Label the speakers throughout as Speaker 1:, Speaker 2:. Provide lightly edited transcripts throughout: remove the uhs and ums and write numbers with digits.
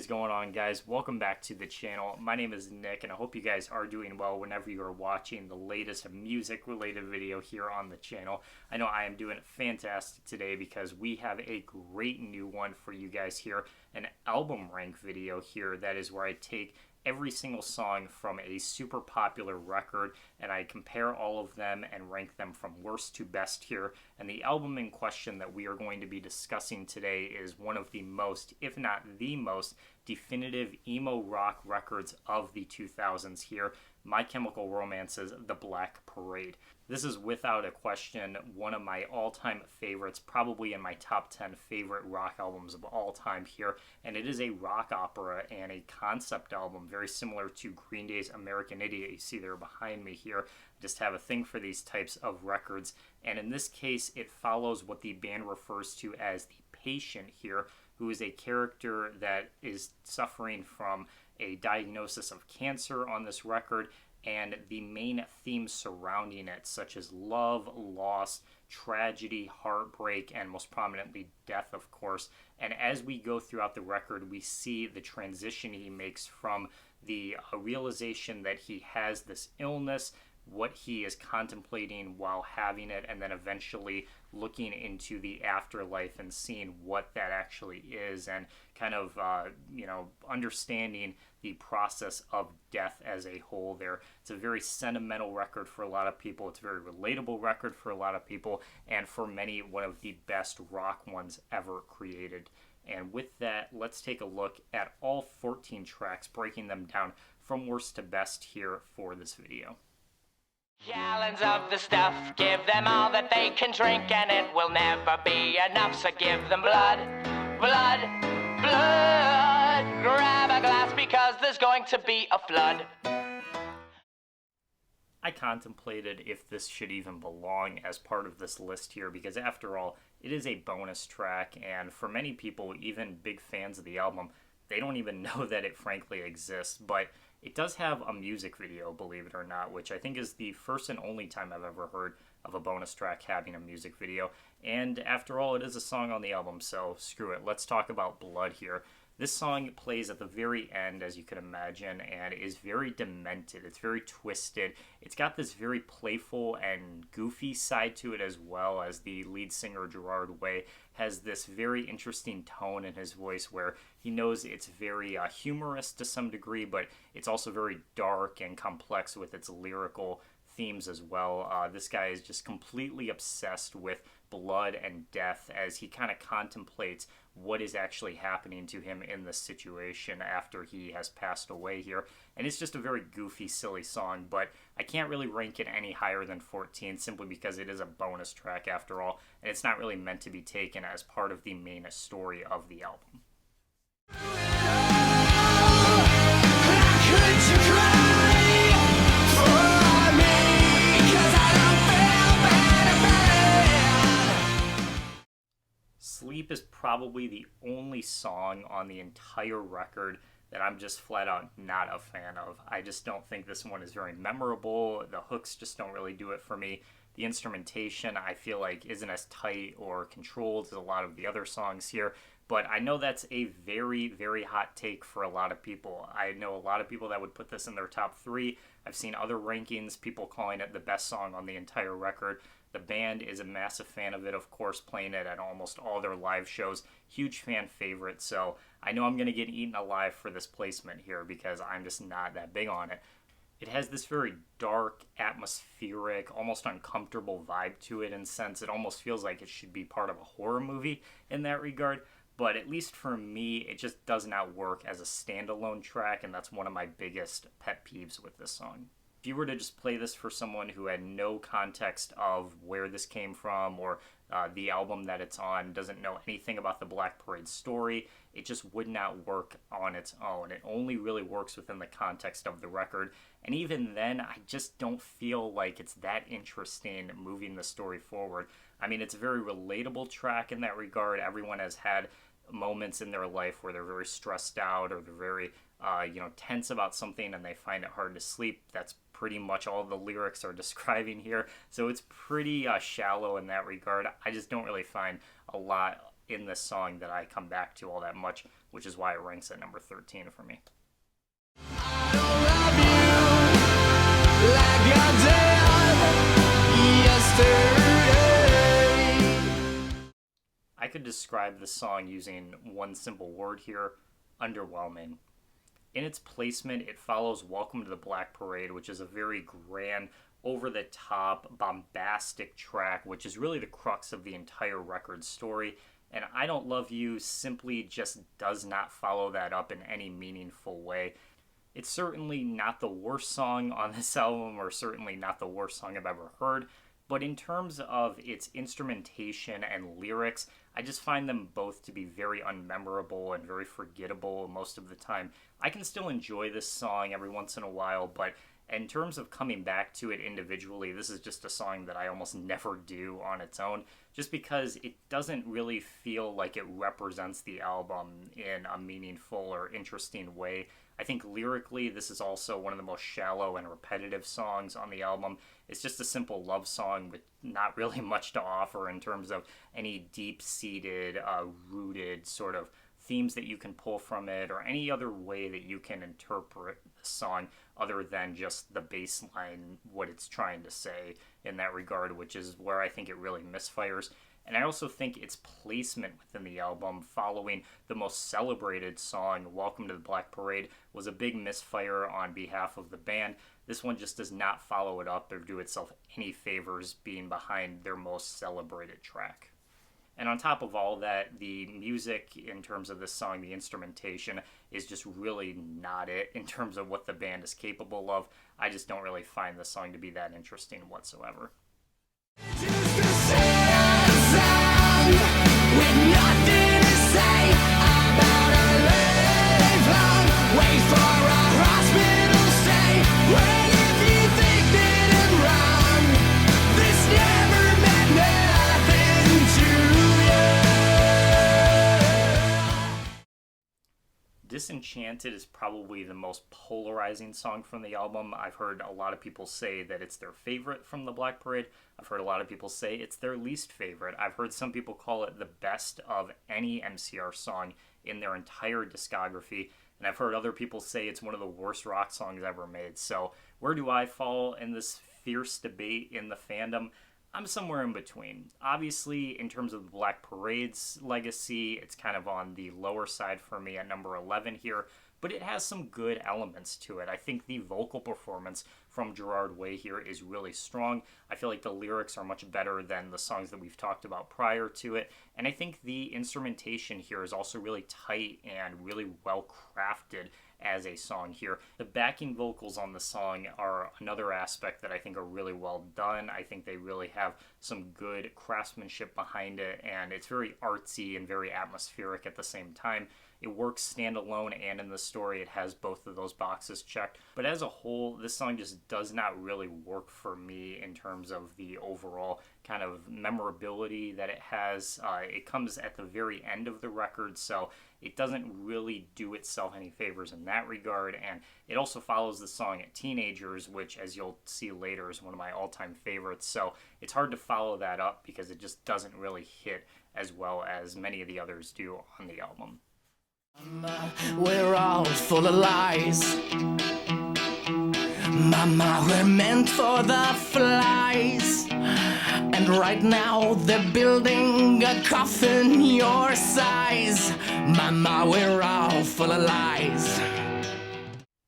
Speaker 1: is going on, guys? Welcome back to the channel. My name is Nick, and I hope you guys are doing well whenever you are watching the latest music related video here on the channel. I know I am doing fantastic today because we have a great new one for you guys here, an album rank video here. That is where I take every single song from a super popular record and I compare all of them and rank them from worst to best here. And the album in question that we are going to be discussing today is one of the most, if not the most, definitive emo rock records of the 2000s here, My Chemical Romance's The Black Parade. This is without a question one of my all-time favorites, probably in my top 10 favorite rock albums of all time here, and it is a rock opera and a concept album very similar to Green Day's American Idiot you see there behind me here. I just have a thing for these types of records, and in this case it follows what the band refers to as the patient here, who is a character that is suffering from a diagnosis of cancer on this record, and the main themes surrounding it, such as love, loss, tragedy, heartbreak, and most prominently death, of course. And as we go throughout the record, we see the transition he makes from the realization that he has this illness, what he is contemplating while having it, and then eventually looking into the afterlife and seeing what that actually is, and kind of understanding the process of death as a whole there. It's a very sentimental record for a lot of people. It's a very relatable record for a lot of people, and for many, one of the best rock ones ever created. And with that, let's take a look at all 14 tracks, breaking them down from worst to best here for this video.
Speaker 2: Gallons of the stuff, give them all that they can drink, and it will never be enough, so give them blood, blood, blood. Grab a glass because there's going to be a flood.
Speaker 1: I contemplated if this should even belong as part of this list here, because after all, it is a bonus track, and for many people, even big fans of the album, they don't even know that it frankly exists, but it does have a music video, believe it or not, which I think is the first and only time I've ever heard of a bonus track having a music video. And after all, it is a song on the album, so screw it. Let's talk about Blood here. This song plays at the very end, as you can imagine, and is very demented. It's very twisted. It's got this very playful and goofy side to it, as well as the lead singer, Gerard Way, has this very interesting tone in his voice where he knows it's very humorous to some degree, but it's also very dark and complex with its lyrical themes as well. This guy is just completely obsessed with blood and death as he kind of contemplates what is actually happening to him in this situation after he has passed away here. And it's just a very goofy, silly song, but I can't really rank it any higher than 14 simply because it is a bonus track after all, and it's not really meant to be taken as part of the main story of the album. Sleep is probably the only song on the entire record that I'm just flat out not a fan of. I just don't think this one is very memorable. The hooks just don't really do it for me. The instrumentation, I feel like, isn't as tight or controlled as a lot of the other songs here. But I know that's a very, very hot take for a lot of people. I know a lot of people that would put this in their top 3. I've seen other rankings, people calling it the best song on the entire record. The band is a massive fan of it, of course, playing it at almost all their live shows. Huge fan favorite, so I know I'm going to get eaten alive for this placement here because I'm just not that big on it. It has this very dark, atmospheric, almost uncomfortable vibe to it in a sense. It almost feels like it should be part of a horror movie in that regard. But at least for me, it just does not work as a standalone track, and that's one of my biggest pet peeves with this song. If you were to just play this for someone who had no context of where this came from or the album that it's on, doesn't know anything about the Black Parade story, it just would not work on its own. It only really works within the context of the record. And even then, I just don't feel like it's that interesting moving the story forward. I mean, it's a very relatable track in that regard. Everyone has had moments in their life where they're very stressed out or they're very tense about something and they find it hard to sleep. That's pretty much all the lyrics are describing here. So it's pretty shallow in that regard. I just don't really find a lot in this song that I come back to all that much, which is why it ranks at number 13 for me.
Speaker 2: I don't love you like I did yesterday.
Speaker 1: I could describe the song using one simple word here: underwhelming. In its placement, it follows Welcome to the Black Parade, which is a very grand, over-the-top, bombastic track, which is really the crux of the entire record story. And I Don't Love You simply just does not follow that up in any meaningful way. It's certainly not the worst song on this album, or certainly not the worst song I've ever heard, but in terms of its instrumentation and lyrics, I just find them both to be very unmemorable and very forgettable most of the time. I can still enjoy this song every once in a while, but in terms of coming back to it individually, this is just a song that I almost never do on its own, just because it doesn't really feel like it represents the album in a meaningful or interesting way. I think lyrically, this is also one of the most shallow and repetitive songs on the album. It's just a simple love song with not really much to offer in terms of any deep-seated, rooted sort of themes that you can pull from it, or any other way that you can interpret the song other than just the bass line, what it's trying to say in that regard, which is where I think it really misfires. And I also think its placement within the album, following the most celebrated song, Welcome to the Black Parade, was a big misfire on behalf of the band. This one just does not follow it up or do itself any favors being behind their most celebrated track. And on top of all that, the music in terms of this song, the instrumentation, is just really not it in terms of what the band is capable of. I just don't really find the song to be that interesting whatsoever. Disenchanted is probably the most polarizing song from the album. I've heard a lot of people say that it's their favorite from the Black Parade. I've heard a lot of people say it's their least favorite. I've heard some people call it the best of any MCR song in their entire discography. And I've heard other people say it's one of the worst rock songs ever made. So where do I fall in this fierce debate in the fandom? I'm somewhere in between. Obviously, in terms of the Black Parade's legacy, it's kind of on the lower side for me at number 11 here, but it has some good elements to it. I think the vocal performance from Gerard Way here is really strong. I feel like the lyrics are much better than the songs that we've talked about prior to it, and I think the instrumentation here is also really tight and really well crafted as a song here. The backing vocals on the song are another aspect that I think are really well done. I think they really have some good craftsmanship behind it, and it's very artsy and very atmospheric at the same time. It works standalone and in the story. It has both of those boxes checked. But as a whole, this song just does not really work for me in terms of the overall kind of memorability that it has. It comes at the very end of the record, so it doesn't really do itself any favors in that regard. And it also follows the song at Teenagers, which, as you'll see later, is one of my all-time favorites. So it's hard to follow that up because it just doesn't really hit as well as many of the others do on the album.
Speaker 3: We're all full of lies. Mama, we're meant for the flies. And right now they're building a coffin your size. Mama, we're all full of lies.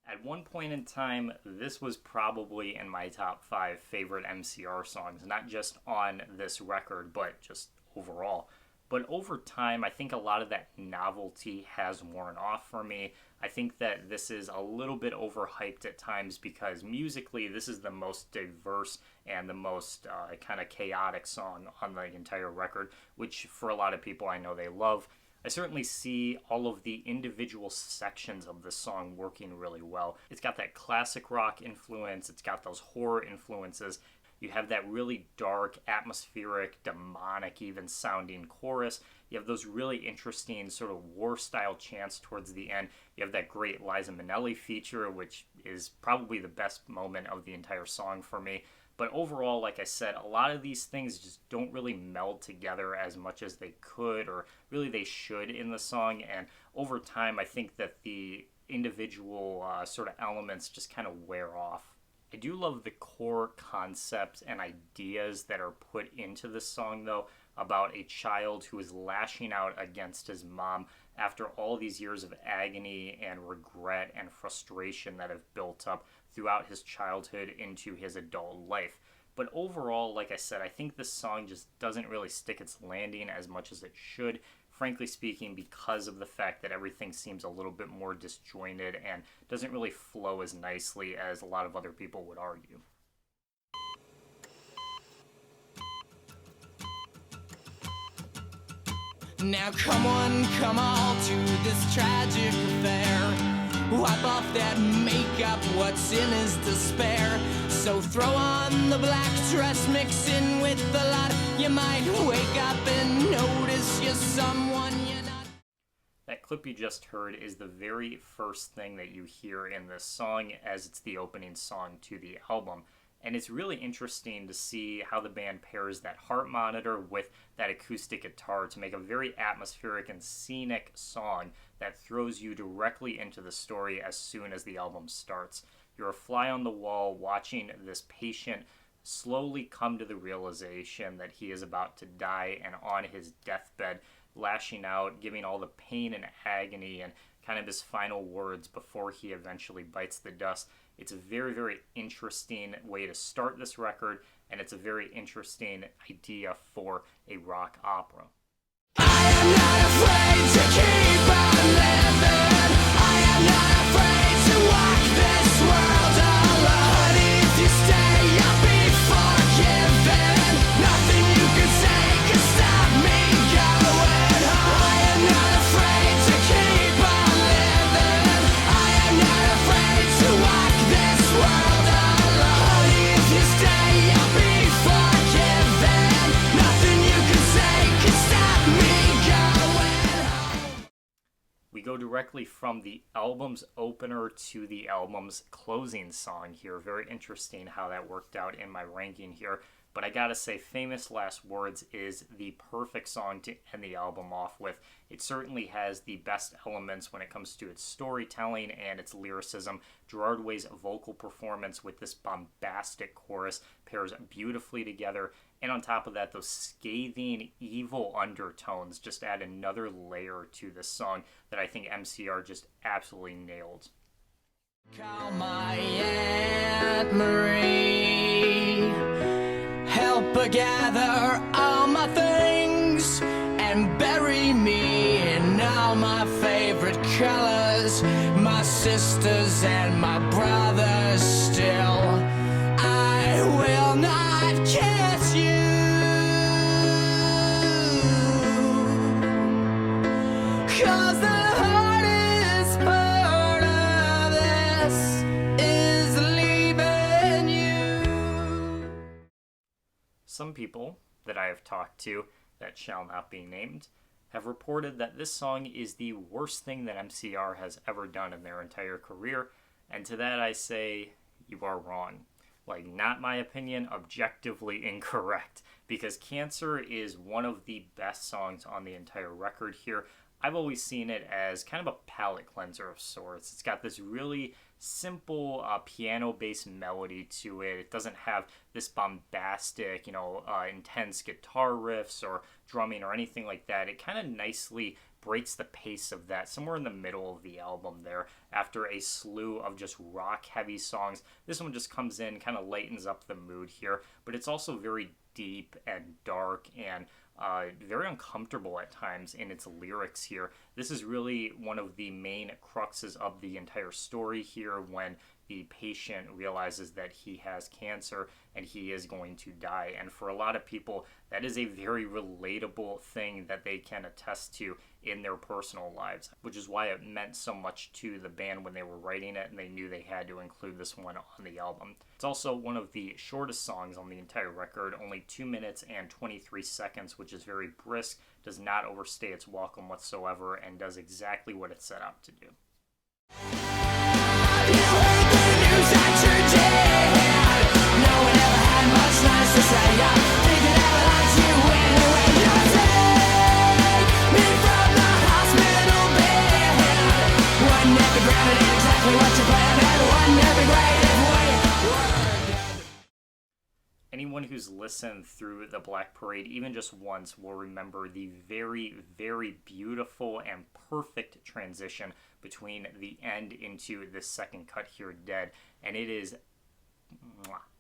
Speaker 1: At one point in time, this was probably in my top 5 favorite MCR songs, not just on this record, but just overall. But over time, I think a lot of that novelty has worn off for me. I think that this is a little bit overhyped at times because musically, this is the most diverse and the most kind of chaotic song on the entire record, which for a lot of people I know they love. I certainly see all of the individual sections of the song working really well. It's got that classic rock influence, it's got those horror influences. You have that really dark, atmospheric, demonic even sounding chorus. You have those really interesting sort of war-style chants towards the end. You have that great Liza Minnelli feature, which is probably the best moment of the entire song for me. But overall, like I said, a lot of these things just don't really meld together as much as they could, or really they should in the song. And over time, I think that the individual sort of elements just kind of wear off. I do love the core concepts and ideas that are put into this song, though, about a child who is lashing out against his mom after all these years of agony and regret and frustration that have built up throughout his childhood into his adult life. But overall, like I said, I think this song just doesn't really stick its landing as much as it should, frankly speaking, because of the fact that everything seems a little bit more disjointed and doesn't really flow as nicely as a lot of other people would argue.
Speaker 3: Now come on, come all to this tragic affair. Wipe off that makeup, what's in is despair. So throw on the black dress, mix in with the lot. You might wake up and notice you're someone you're not.
Speaker 1: That clip you just heard is the very first thing that you hear in this song, as it's the opening song to the album. And it's really interesting to see how the band pairs that heart monitor with that acoustic guitar to make a very atmospheric and scenic song that throws you directly into the story as soon as the album starts. You're a fly on the wall watching this patient slowly come to the realization that he is about to die, and on his deathbed, lashing out, giving all the pain and agony and kind of his final words before he eventually bites the dust. It's a very, very interesting way to start this record, and it's a very interesting idea for a rock opera.
Speaker 3: I am not afraid to keep on living. I am not afraid to walk this world alone. If you stay, you'll be forgiven. Nothing you can say can stop me going home. I am not afraid to keep on living. I am not afraid to walk this world alone. If you stay, you'll be forgiven. Nothing you can say can stop me going home.
Speaker 1: We go directly from the album's opener to the album's closing song here. Very interesting how that worked out in my ranking here. But I gotta say, Famous Last Words is the perfect song to end the album off with. It certainly has the best elements when it comes to its storytelling and its lyricism. Gerard Way's vocal performance with this bombastic chorus pairs beautifully together. And on top of that, those scathing, evil undertones just add another layer to this song that I think MCR just absolutely nailed.
Speaker 3: Call my Aunt Marie. Help her gather all my things and bury me in all my favorite colors. My sisters and my brothers still. I will not kiss you. 'Cause the hardest part of this is leaving you.
Speaker 1: Some people that I have talked to, that shall not be named, have reported that this song is the worst thing that MCR has ever done in their entire career, and to that I say, you are wrong. Like, not my opinion, objectively incorrect, because Cancer is one of the best songs on the entire record here. I've always seen it as kind of a palate cleanser of sorts. It's got this really simple piano-based melody to it. It doesn't have this bombastic, intense guitar riffs or drumming or anything like that. It kind of nicely breaks the pace of that somewhere in the middle of the album there. After a slew of just rock-heavy songs, this one just comes in, kind of lightens up the mood here, but it's also very deep and dark and very uncomfortable at times in its lyrics here. This is really one of the main cruxes of the entire story here, when the patient realizes that he has cancer and he is going to die. And for a lot of people, that is a very relatable thing that they can attest to in their personal lives, which is why it meant so much to the band when they were writing it, and they knew they had to include this one on the album. It's also one of the shortest songs on the entire record, only 2 minutes and 23 seconds, which is very brisk, does not overstay its welcome whatsoever, and does exactly what it set out to do.
Speaker 3: You heard the news that you're dead. No one ever had to say I think that I like you anyway. You take me from the hospital bed. Wouldn't it be great and exactly what you planned? And wouldn't it be great if we were dead?
Speaker 1: Anyone who's listened through the Black Parade even just once will remember the very, very beautiful and perfect transition between the end into the second cut here, Dead. And it is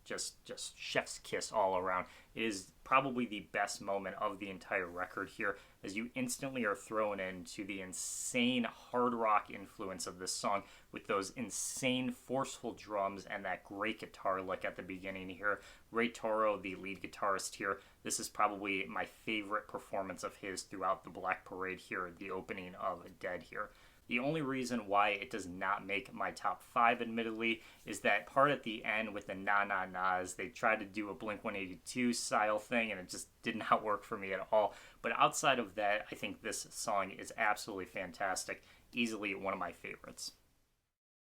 Speaker 1: just chef's kiss all around. It is probably the best moment of the entire record here, as you instantly are thrown into the insane hard rock influence of this song with those insane forceful drums and that great guitar lick at the beginning here. Ray Toro, the lead guitarist here, this is probably my favorite performance of his throughout the Black Parade here, the opening of Dead here. The only reason why it does not make my top 5, admittedly, is that part at the end with the na-na-nas. They tried to do a Blink-182 style thing, and it just did not work for me at all. But outside of that, I think this song is absolutely fantastic. Easily one of my favorites.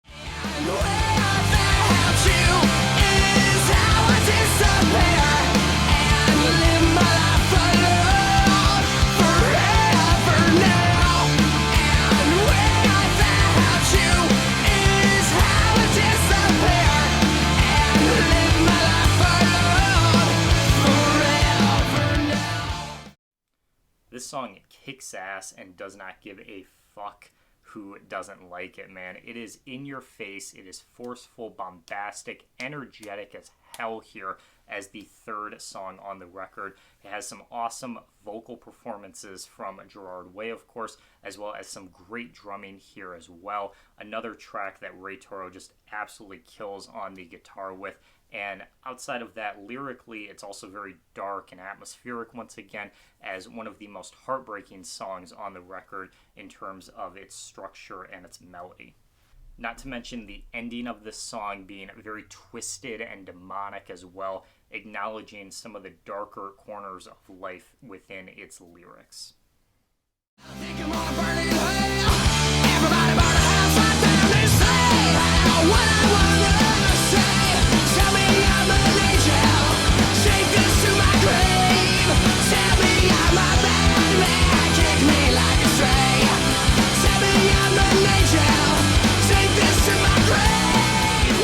Speaker 3: The way I found you is how I disappear and live my life alone forever now. And the way I found you is how I disappear and live my life alone forever now.
Speaker 1: This song kicks ass and does not give a fuck who doesn't like it, man. It is in your face, it is forceful, bombastic, energetic as hell here as the third song on the record. It has some awesome vocal performances from Gerard Way, of course, as well as some great drumming here as well. Another track that Ray Toro just absolutely kills on the guitar with. And outside of that, lyrically, it's also very dark and atmospheric once again, as one of the most heartbreaking songs on the record in terms of its structure and its melody. Not to mention the ending of this song being very twisted and demonic as well, acknowledging some of the darker corners of life within its lyrics.
Speaker 3: Think I'm gonna burn in hell. Everybody burn a house right down and say what I wanna say. Tell me I'm an angel. Take this to my grave. Tell me I'm a bad man. Kick me like a stray. Tell me I'm an angel. Take this to my grave.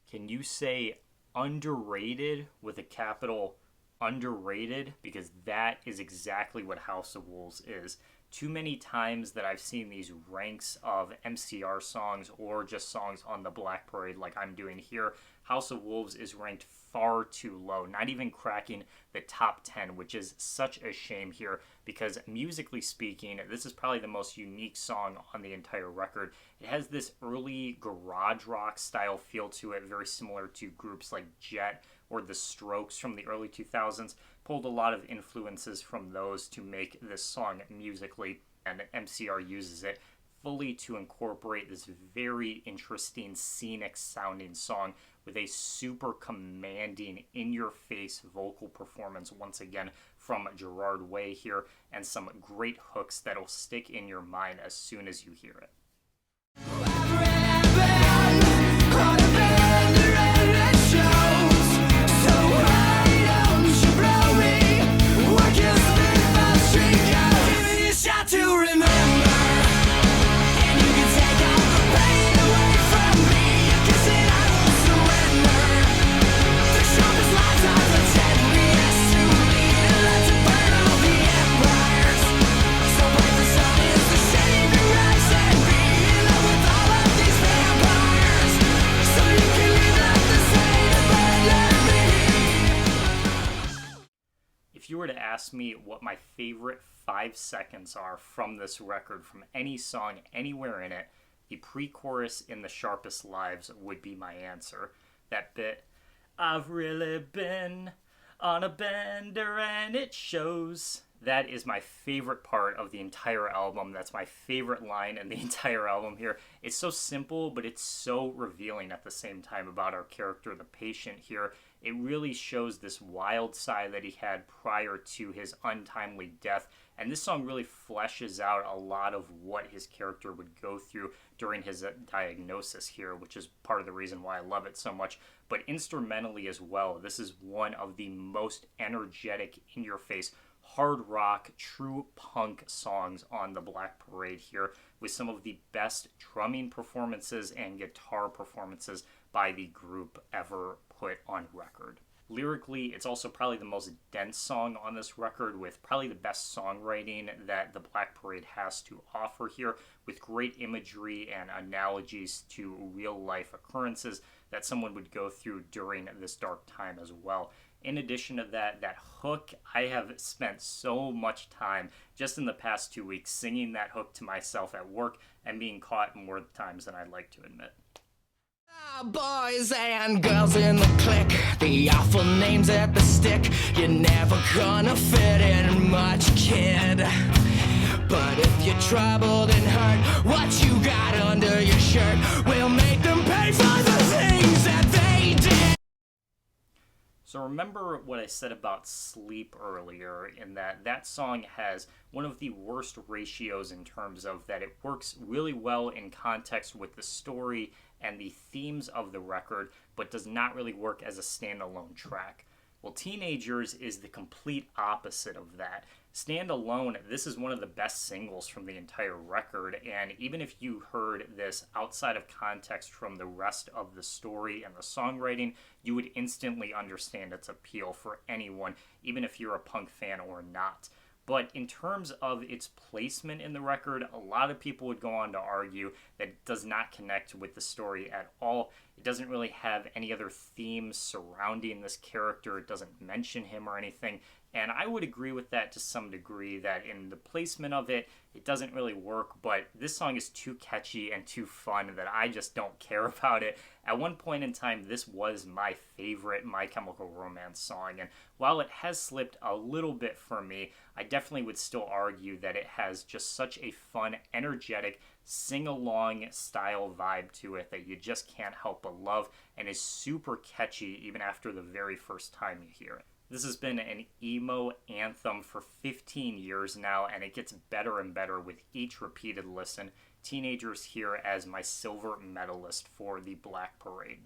Speaker 1: Can you say underrated with a capital underrated? Because that is exactly what House of Wolves is. Too many times that I've seen these ranks of MCR songs or just songs on the Black Parade like I'm doing here, House of Wolves is ranked far too low, not even cracking the top 10, which is such a shame here because musically speaking, this is probably the most unique song on the entire record. It has this early garage rock style feel to it, very similar to groups like Jet or The Strokes from the early 2000s. Pulled a lot of influences from those to make this song musically, and MCR uses it fully to incorporate this very interesting scenic sounding song with a super commanding in-your-face vocal performance once again from Gerard Way here, and some great hooks that'll stick in your mind as soon as you hear it.
Speaker 3: To remember, and you can take all the pain away from me. Kiss it, I won't surrender. The sharpest lives are the 10 years to lead, and let it burn all the empires. So bright the sun is the shade to rise and be in love with all of these vampires. So you can live like the same, but let me.
Speaker 1: If you were to ask me what my favorite 5 seconds are from this record, from any song, anywhere in it, the pre-chorus in The Sharpest Lives would be my answer. That bit, I've really been on a bender and it shows. That is my favorite part of the entire album. That's my favorite line in the entire album here. It's so simple, but it's so revealing at the same time about our character, the patient here, It really shows this wild side that he had prior to his untimely death. And this song really fleshes out a lot of what his character would go through during his diagnosis here, which is part of the reason why I love it so much. But instrumentally as well, this is one of the most energetic, in-your-face, hard rock, true punk songs on the Black Parade here, with some of the best drumming performances and guitar performances by the group ever put on record. Lyrically, it's also probably the most dense song on this record, with probably the best songwriting that the Black Parade has to offer here, with great imagery and analogies to real-life occurrences that someone would go through during this dark time as well. In addition to that hook, I have spent so much time just in the past 2 weeks singing that hook to myself at work and being caught more times than I'd like to admit.
Speaker 3: Boys and girls in the clique, the awful names at the stick. You're never gonna fit in much, kid. But if you're troubled and hurt, what you got under your shirt will make them pay for the things that they did.
Speaker 1: So remember what I said about Sleep earlier, in that song has one of the worst ratios in terms of that it works really well in context with the story and the themes of the record, but does not really work as a standalone track. Well, Teenagers is the complete opposite of that. Standalone, this is one of the best singles from the entire record, and even if you heard this outside of context from the rest of the story and the songwriting, you would instantly understand its appeal for anyone, even if you're a punk fan or not. But in terms of its placement in the record, a lot of people would go on to argue that it does not connect with the story at all. It doesn't really have any other themes surrounding this character. It doesn't mention him or anything. And I would agree with that to some degree, that in the placement of it, it doesn't really work, but this song is too catchy and too fun that I just don't care about it. At one point in time, this was my favorite My Chemical Romance song, and while it has slipped a little bit for me, I definitely would still argue that it has just such a fun, energetic, sing-along style vibe to it that you just can't help but love, and is super catchy even after the very first time you hear it. This has been an emo anthem for 15 years now, and it gets better and better with each repeated listen. Teenagers here as my silver medalist for the Black Parade.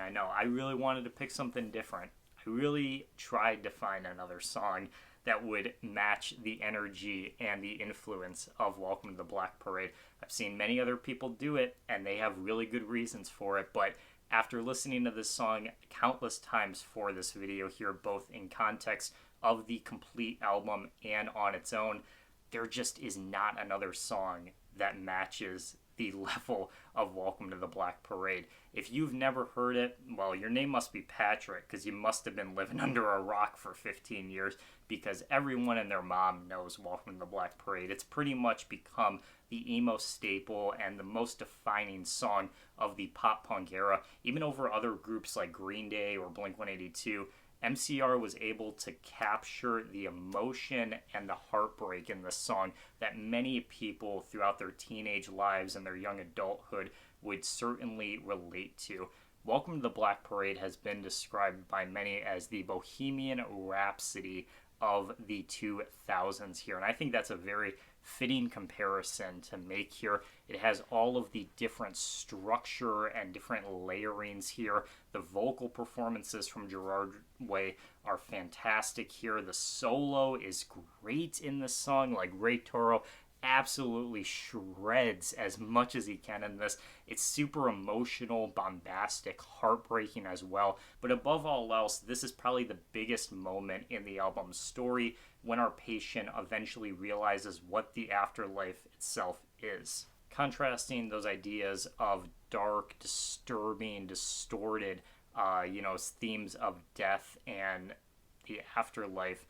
Speaker 1: I know. I really wanted to pick something different. I really tried to find another song that would match the energy and the influence of Welcome to the Black Parade. I've seen many other people do it, and they have really good reasons for it, but after listening to this song countless times for this video here, both in context of the complete album and on its own, there just is not another song that matches the level of Welcome to the Black Parade. If you've never heard it, well, your name must be Patrick, because you must have been living under a rock for 15 years, because everyone and their mom knows Welcome to the Black Parade. It's pretty much become the emo staple and the most defining song of the pop-punk era, even over other groups like Green Day or Blink-182. MCR was able to capture the emotion and the heartbreak in this song that many people throughout their teenage lives and their young adulthood would certainly relate to. Welcome to the Black Parade has been described by many as the Bohemian Rhapsody of the 2000s here, and I think that's a very fitting comparison to make here. It has all of the different structure and different layerings here. The vocal performances from Gerard Way are fantastic here. The solo is great in this song. Like, Ray Toro absolutely shreds as much as he can in this. It's super emotional, bombastic, heartbreaking as well. But above all else, this is probably the biggest moment in the album's story, when our patient eventually realizes what the afterlife itself is. Contrasting those ideas of dark, disturbing, distorted, themes of death and the afterlife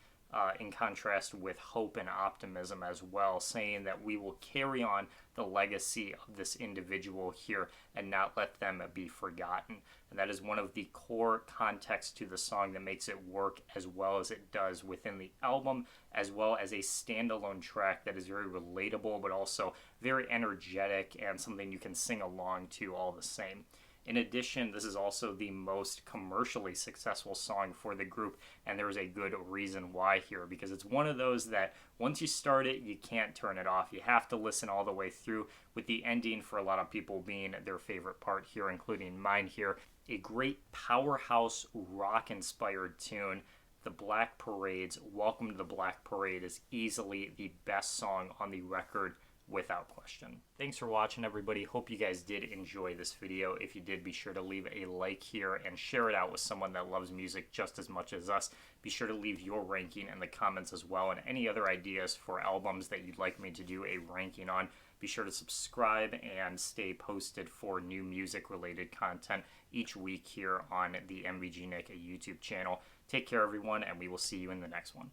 Speaker 1: in contrast with hope and optimism as well, saying that we will carry on the legacy of this individual here and not let them be forgotten. And that is one of the core contexts to the song that makes it work as well as it does within the album, as well as a standalone track that is very relatable but also very energetic and something you can sing along to all the same. In addition, this is also the most commercially successful song for the group, and there's a good reason why here, because it's one of those that once you start it, you can't turn it off. You have to listen all the way through, with the ending for a lot of people being their favorite part here, including mine here. A great powerhouse rock-inspired tune. The Black Parade's Welcome to the Black Parade is easily the best song on the record, without question. Thanks for watching, everybody. Hope you guys did enjoy this video. If you did, be sure to leave a like here and share it out with someone that loves music just as much as us. Be sure to leave your ranking in the comments as well, and any other ideas for albums that you'd like me to do a ranking on. Be sure to subscribe and stay posted for new music-related content each week here on the MVG Nick YouTube channel. Take care, everyone, and we will see you in the next one.